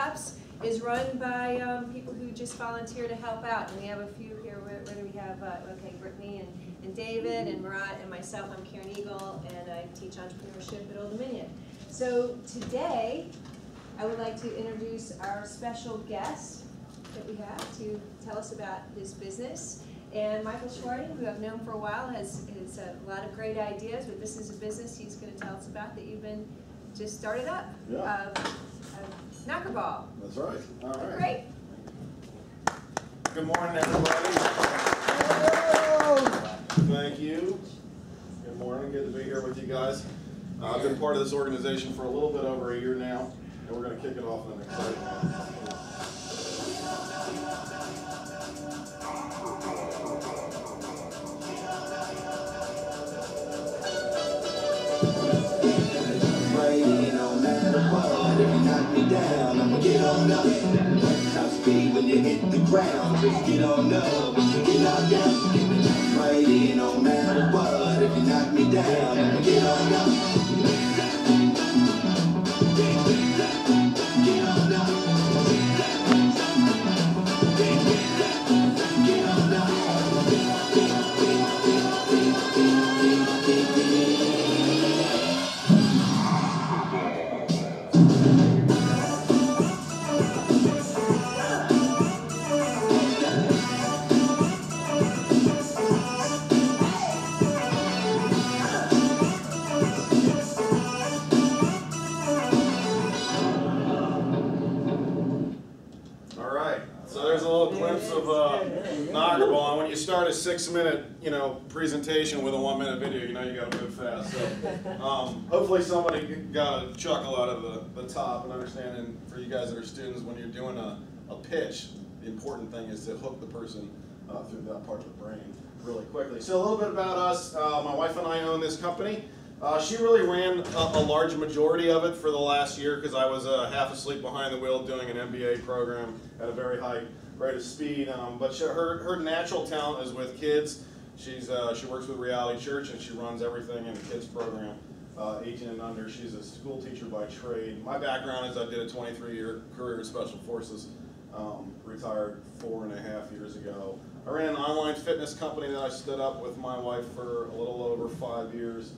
Cups is run by people who just volunteer to help out. And we have a few here. Where do we have? Okay, Brittany and David and Marat and myself. I'm Karen Eagle, and I teach entrepreneurship at Old Dominion. So today, I would like to introduce our special guest that we have to tell us about his business. And Michael Schwarting, who I've known for a while, has a lot of great ideas, but this is a business he's going to tell us about that you've been just started up. Yeah. Knockerball. That's right. All right. Great. Good morning, everybody. Thank you. Good morning. Good to be here with you guys. I've been part of this organization for a little bit over a year now, and we're going to kick it off in an exciting way. If you knock me down, I'ma get on up. Top speed when you hit the ground. Just get on up. If you get knocked out, right in, no matter what. If you knock me down, I'ma get on up. Get on up. Get on up. Knockerball, and when you start a 6-minute, presentation with a 1-minute video, you know you got to move fast. So, hopefully somebody got a chuckle out of the top and understanding for you guys that are students when you're doing a pitch. The important thing is to hook the person through that part of the brain really quickly. So a little bit about us. My wife and I own this company. She really ran a large majority of it for the last year because I was half asleep behind the wheel doing an MBA program at a very high rate of speed. But her natural talent is with kids. She works with Reality Church and she runs everything in the kids program, 18 and under. She's a school teacher by trade. My background is I did a 23-year career in Special Forces, retired 4.5 years ago. I ran an online fitness company that I stood up with my wife for a little over 5 years.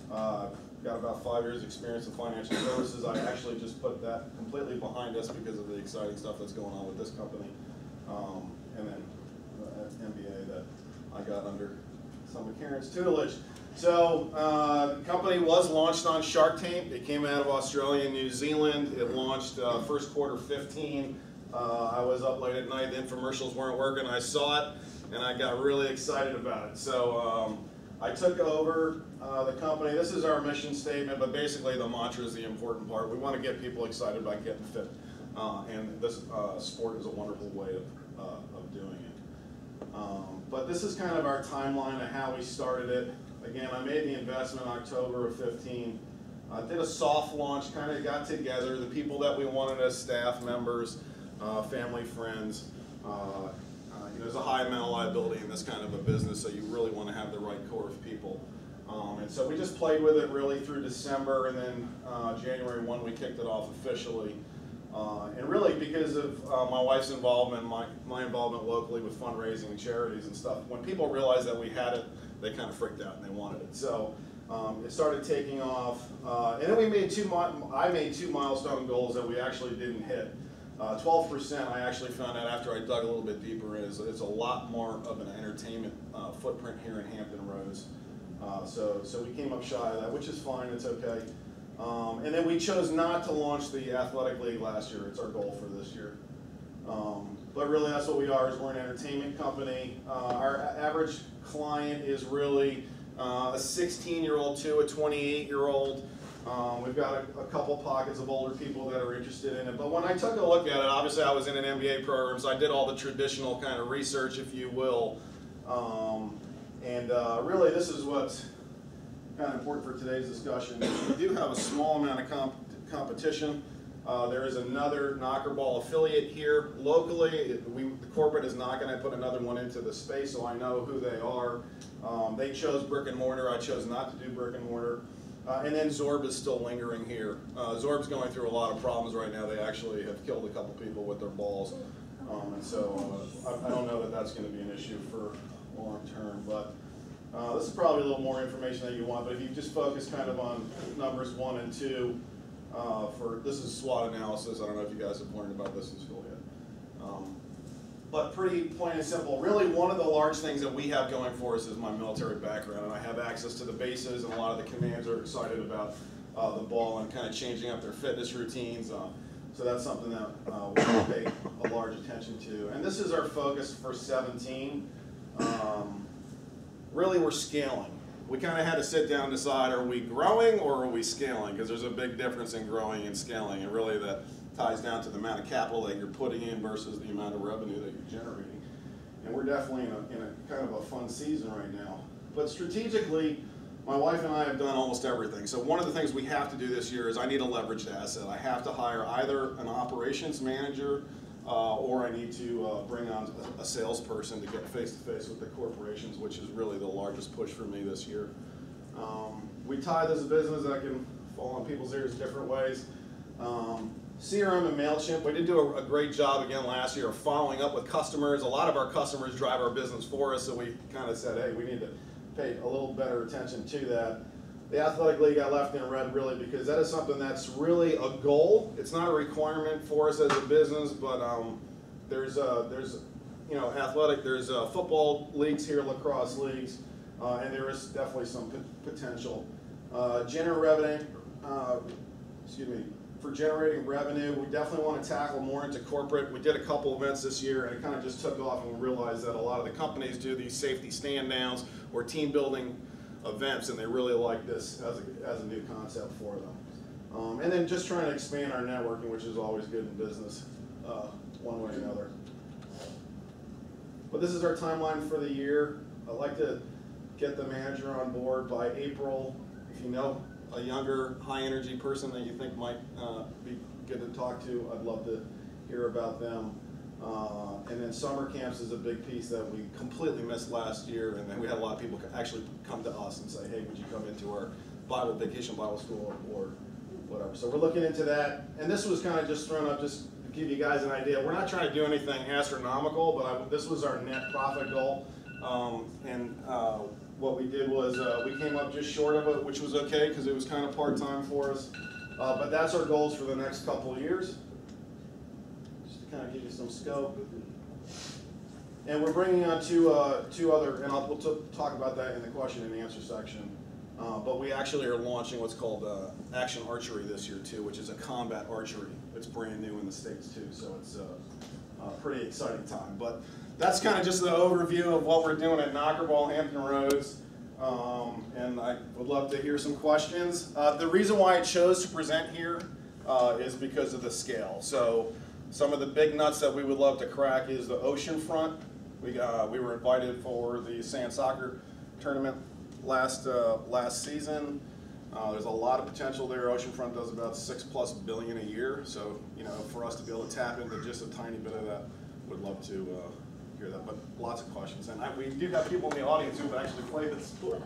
Got about 5 years experience in financial services. I actually just put that completely behind us because of the exciting stuff that's going on with this company. And then the MBA that I got under some of Karen's tutelage. So the company was launched on Shark Tank. It came out of Australia and New Zealand. It launched first quarter 15. I was up late at night. The infomercials weren't working. I saw it and I got really excited about it. So I took over the company. This is our mission statement, but basically the mantra is the important part. We want to get people excited about getting fit, and this sport is a wonderful way of doing it. But this is kind of our timeline of how we started it. Again, I made the investment in October of 15. I did a soft launch, kind of got together the people that we wanted as staff members, family, friends. There's a high amount of liability in this kind of a business, so you really want to have the right core of people. And so we just played with it really through December, and then January 1 we kicked it off officially. And really because of my wife's involvement, my involvement locally with fundraising and charities and stuff, when people realized that we had it, they kind of freaked out and they wanted it. So it started taking off, and then we made I made two milestone goals that we actually didn't hit. 12%, I actually found out after I dug a little bit deeper in, is a lot more of an entertainment footprint here in Hampton Roads. So we came up shy of that, which is fine, it's okay. And then we chose not to launch the athletic league last year. It's our goal for this year. But really that's what we are, is we're an entertainment company. Our average client is really a 16-year-old to a 28-year-old. We've got a couple pockets of older people that are interested in it. But when I took a look at it, obviously I was in an MBA program, so I did all the traditional kind of research, if you will. Really this is what's kind of important for today's discussion. We do have a small amount of competition. There is another Knockerball affiliate here locally. The corporate is not going to put another one into the space, so I know who they are. They chose brick and mortar. I chose not to do brick and mortar. And then Zorb is still lingering here. Zorb's going through a lot of problems right now. They actually have killed a couple people with their balls. And so I don't know that that's going to be an issue for long term. But this is probably a little more information that you want. But if you just focus kind of on numbers 1 and 2, this is SWOT analysis. I don't know if you guys have learned about this in school yet. But pretty plain and simple. Really, one of the large things that we have going for us is my military background, and I have access to the bases, and a lot of the commands are excited about the ball and kind of changing up their fitness routines. So that's something that we pay a large attention to. And this is our focus for 17. Really, we're scaling. We kind of had to sit down and decide, are we growing or are we scaling? Because there's a big difference in growing and scaling, and really that ties down to the amount of capital that you're putting in versus the amount of revenue that you're generating. And we're definitely in a kind of a fun season right now. But strategically, my wife and I have done almost everything. So one of the things we have to do this year is I need a leveraged asset. I have to hire either an operations manager or I need to bring on a salesperson to get face-to-face with the corporations, which is really the largest push for me this year. We tie this business that can fall on people's ears different ways. CRM and MailChimp, we did do a great job again last year of following up with customers. A lot of our customers drive our business for us, so we kind of said, hey, we need to pay a little better attention to that. The Athletic League got left in red really because that is something that's really a goal. It's not a requirement for us as a business, but there's football leagues here, lacrosse leagues, and there is definitely some potential. For generating revenue, we definitely want to tackle more into corporate. We did a couple events this year, and it kind of just took off, and we realized that a lot of the companies do these safety stand downs or team building events, and they really like this as a new concept for them. And then just trying to expand our networking, which is always good in business, one way or another. But this is our timeline for the year. I'd like to get the manager on board by April. If you know a younger, high-energy person that you think might be good to talk to, I'd love to hear about them. And then summer camps is a big piece that we completely missed last year, and then we had a lot of people actually come to us and say, hey, would you come into our vacation Bible school or whatever. So we're looking into that. And this was kind of just thrown up just to give you guys an idea. We're not trying to do anything astronomical, but this was our net profit goal. What we did was we came up just short of it, which was okay because it was kind of part-time for us. But that's our goals for the next couple of years. Just to kind of give you some scope. And we're bringing on two other, and we'll talk about that in the question and answer section. But we actually are launching what's called Action Archery this year too, which is a combat archery. It's brand new in the States too, so it's a pretty exciting time. But that's kind of just the overview of what we're doing at Knockerball Hampton Roads. And I would love to hear some questions. The reason why I chose to present here is because of the scale. So some of the big nuts that we would love to crack is the ocean front. We were invited for the sand soccer tournament last season. There's a lot of potential there. Oceanfront does about $6+ billion a year. So, for us to be able to tap into just a tiny bit of that, would love to hear that. But lots of questions. And we do have people in the audience who have actually played this sport.